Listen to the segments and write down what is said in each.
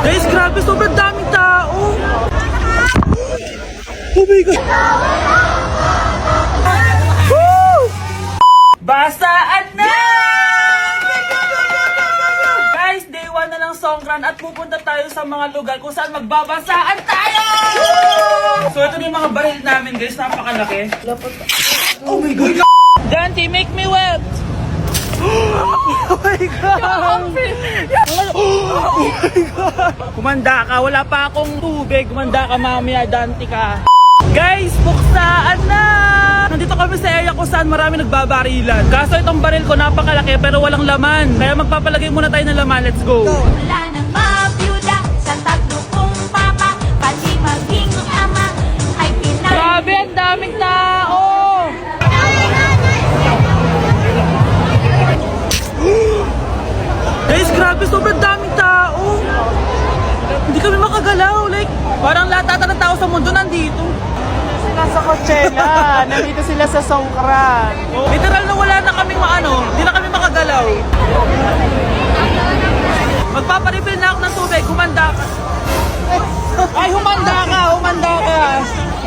Guys, grabe, sobrang daming tao. Oh my God. Woo! Basaan na! Guys, day 1 na ng Songkran at pupunta tayo sa mga lugar kung saan magbabasaan tayo! So ito na yung mga baril namin guys, napakalaki. Oh my God! Dante, make me wet! Oh my God! Oh my God! Kumanda ka, wala pa akong tubig. Kumanda ka mamaya, Dante ka. Guys, buksaan na! Nandito kami sa area kung saan marami nagbabarilan. Kaso itong baril ko napakalaki pero walang laman. Kaya magpapalagay muna tayo ng laman. Let's go! Wala nang mabiyuda sa tatlo kong papa, pati maging ama ay pinag... Grabe, ang daming tao! Guys, grabe, sobrang daming tao! Hindi kami makagalaw. Like, parang lahat ata ng tao sa mundo nandito. Nasa Coachella, nandito sila sa Songkran. Literal na wala na kaming hindi na kami makagalaw. Magpaparefill na ako ng tubig, humanda ka. Ay, humanda ka, humanda ka.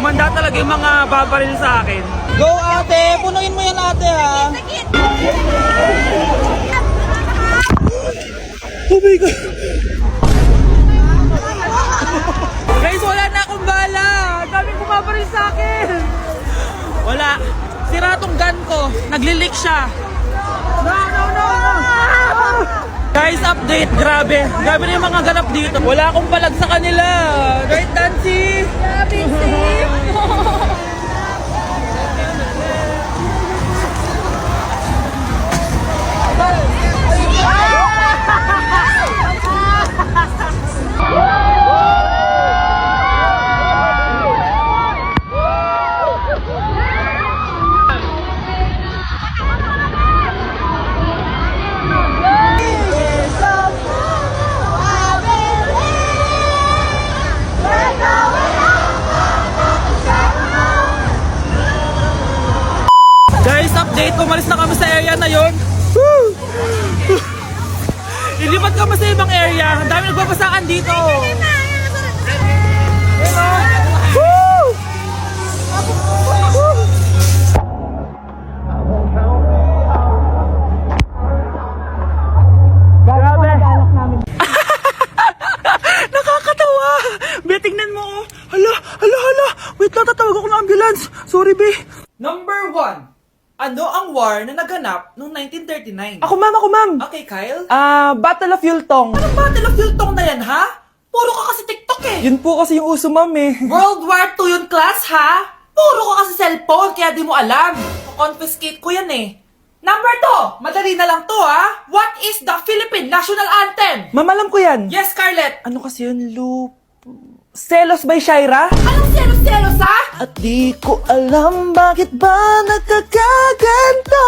Humanda talaga yung mga babaril sa akin. Go ate, punuin mo yan ate ha. Oh my God. Guys, wala na akong bala. Daming bumabaril sa akin. Wala. Sira tong gun ko. Nagli-leak siya. No. Guys, update. Grabe. Grabe na yung mga ganap dito. Wala akong palag sa kanila. Right, Nancy? Grabe, Guys, update. Pumalis na kami sa area na yon. Ilipat kami sa ibang area. Ang dami nagbabasaan dito. Woo! Grabe. Nakakatawa. Be, tingnan mo. Hala. Wait lang, tatawag ako ng ambulance. Sorry, be. Number 1. Ano ang war na naganap noong 1939? Ako ma'am. Okay, Kyle? Battle of Yultong. Anong Battle of Yultong na yan, ha? Puro ka kasi TikTok eh. Yun po kasi yung uso, ma'am eh. World War II yun, class, ha? Puro ka kasi cellphone, kaya di mo alam. Confiscate ko yan eh. Number 2, madali na lang to, ha? What is the Philippine National Anthem? Ma'am, alam ko yan. Yes, Scarlett. Ano kasi yun, Selos by Shaira? Anong selos, ha? At di ko alam bakit ba nagkakaganto.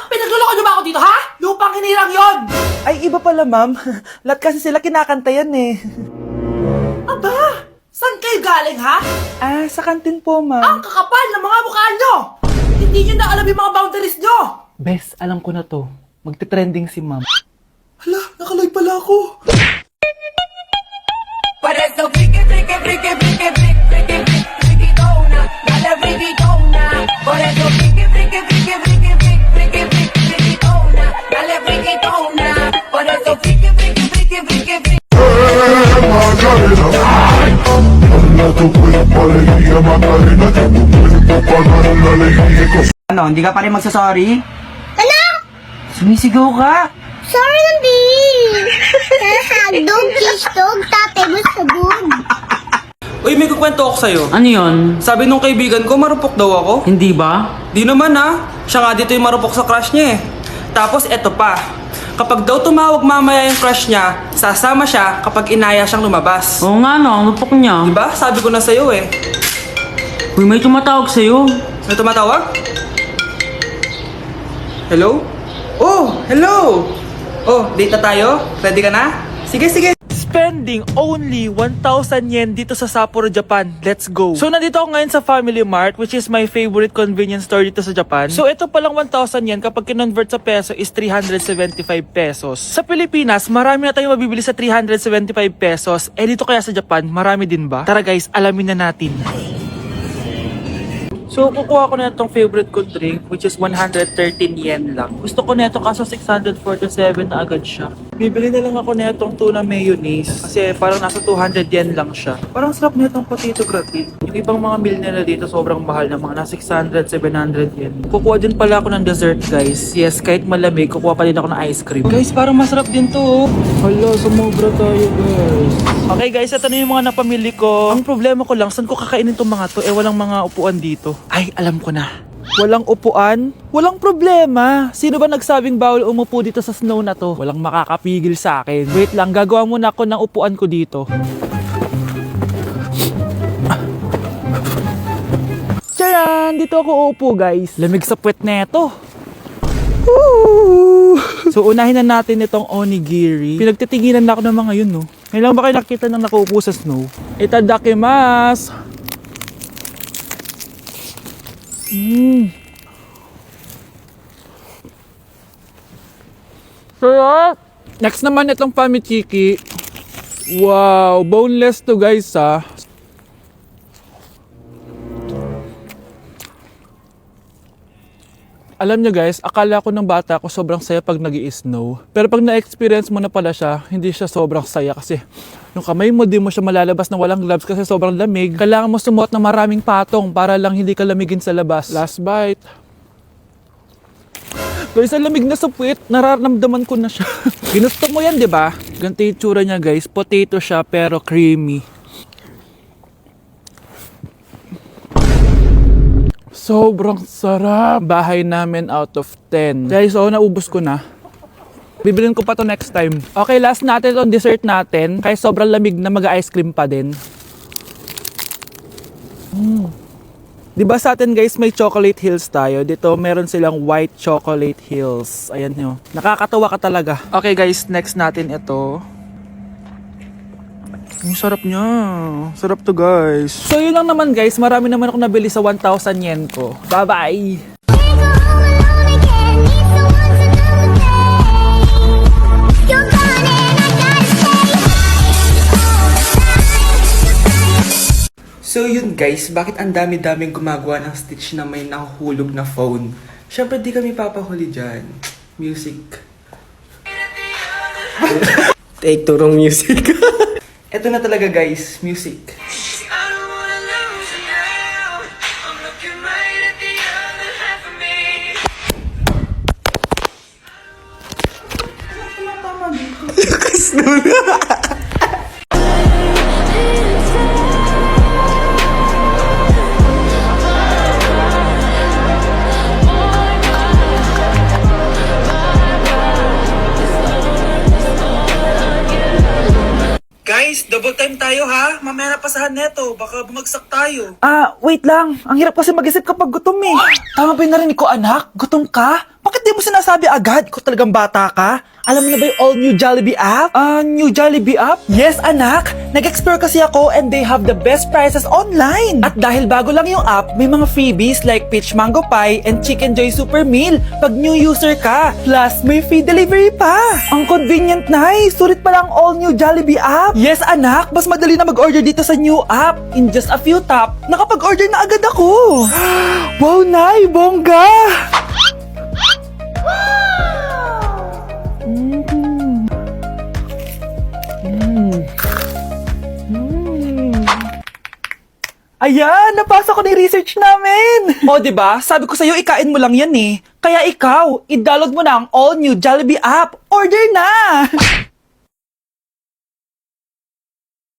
Pinagluloko niyo ba ako dito, ha? Lupang hinirang yon. Ay, iba pala, ma'am. Lahat kasi sila kinakanta yan eh. Aba, saan kayo galing, ha? Sa kantin po, ma'am. Ang kakapal ng mga mukha nyo. Hindi nyo na alam yung mga boundaries nyo. Bes, alam ko na to. Magte-trending si ma'am. Hala, nakaloy pala ako. Por eso friki dona, dale friki dona. Por eso friki dona, dale friki dona. Por eso friki. Ano, hindi ka pa rin magsasorry? Ano? Sumisigaw ka? Sorry lang, B. Hagdog, kisdog, tatay mo sabog. Uy, may kukwento ako sa'yo. Ano yun? Sabi nung kaibigan ko, marupok daw ako. Hindi ba? Di naman ha. Siya nga dito yung marupok sa crush niya eh. Tapos eto pa. Kapag daw tumawag mamaya yung crush niya, sasama siya kapag inaya siyang lumabas. Oo nga no, ang lupok niya. Diba? Sabi ko na sa'yo eh. Uy, may tumatawag sa'yo. May tumatawag? Hello? Oh, hello! Oh, date na tayo? Ready ka na? Sige. spending only 1,000 yen dito sa Sapporo, Japan. Let's go. So, nandito ako ngayon sa Family Mart, which is my favorite convenience store dito sa Japan. So, ito palang 1,000 yen kapag kinonvert sa peso is 375 pesos. Sa Pilipinas, marami na tayong mabibili sa 375 pesos. Eh, dito kaya sa Japan, marami din ba? Tara guys, alamin na natin. So, kukuha ko na itong favorite ko drink, which is 113 yen lang. Gusto ko na ito kaso 647 na agad siya. Bibili na lang ako na itong tuna mayonnaise kasi parang nasa 200 yen lang siya. Parang sarap na itong potato gratin. Yung ibang mga meal nila dito sobrang mahal na mga nasa 600, 700 yen. Kukuha din pala ako ng dessert guys. Yes, kahit malamig, kukuha pa din ako ng ice cream. Guys, parang masarap din to oh. Hala, sumobra tayo guys. Okay guys, ito na yung mga napamili ko. Ang problema ko lang, saan ko kakainin itong mga to? Eh, walang mga upuan dito. Ay, alam ko na. Walang upuan? Walang problema. Sino ba nagsabing bawal umupo dito sa snow na to? Walang makakapigil sa akin. Wait lang, gagawa muna ako ng upuan ko dito. Tcharan! Dito ako uupo guys. Lamig sa puwet na ito. Woo! So unahin na natin itong onigiri. Pinagtitinginan na ako ng mga yun no. Ngayon lang ba kayo nakita ng nakaupo sa snow? Itadakimasu! Sarap! Next naman itong pamichiki. Wow! Boneless to guys ha. Alam nyo guys, akala ko ng bata ko sobrang saya pag nag-i-snow. Pero pag na-experience mo na pala siya, hindi siya sobrang saya kasi yung kamay mo di mo siya malalabas na walang gloves kasi sobrang lamig. Kailangan mo sumuot ng maraming patong para lang hindi ka lamigin sa labas. Last bite. Guys, ang lamig na sa puwet, nararamdaman ko na siya. Ginusto mo yan, di ba? Ganito yung tsura niya guys, potato siya pero creamy. Sobrang sarap. Bahay namin out of 10. Guys, so naubos ko na. Bibilin ko pa to next time. Okay, last natin itong dessert natin. Kaya sobrang lamig na mag-ice cream pa din. Diba sa atin guys, may chocolate hills tayo. Dito meron silang white chocolate hills. Ayan nyo. Nakakatawa ka talaga. Okay guys, next natin ito. Ang sarap niya. Sarap to guys. So yun lang naman guys. Marami naman ako nabili sa 1,000 yen ko. Bye-bye! So yun guys, bakit ang dami-daming gumagawa ng stitch na may nahuhulog na phone? Syempre di kami papahuli dyan. Music. Take to wrong music. Eto na talaga guys, music. Guys, double time tayo ha. Mamaya na pasahan neto. Baka bumagsak tayo. Wait lang. Ang hirap kasi mag-isip kapag gutom eh. Tama ba yung narinig ko anak? Gutom ka? Bakit di mo sinasabi agad? Ikaw talagang bata ka? Alam mo na ba yung all new Jollibee app? New Jollibee app? Yes anak. Nag-explore kasi ako and they have the best prices online. At dahil bago lang yung app, may mga freebies like peach mango pie and chicken joy super meal pag new user ka. Plus, may free delivery pa. Ang convenient nice. Sulit pala ang all new Jollibee app. Yes anak, mas madali na mag-order dito sa new app. In just a few tap, nakapag-order na agad ako. Wow, Nay! Bongga! Ayan, napasa ko na yung research namin. O, diba? Sabi ko sa'yo, ikain mo lang yan eh. Kaya ikaw, i-download mo na ang all-new Jollibee app. Order na!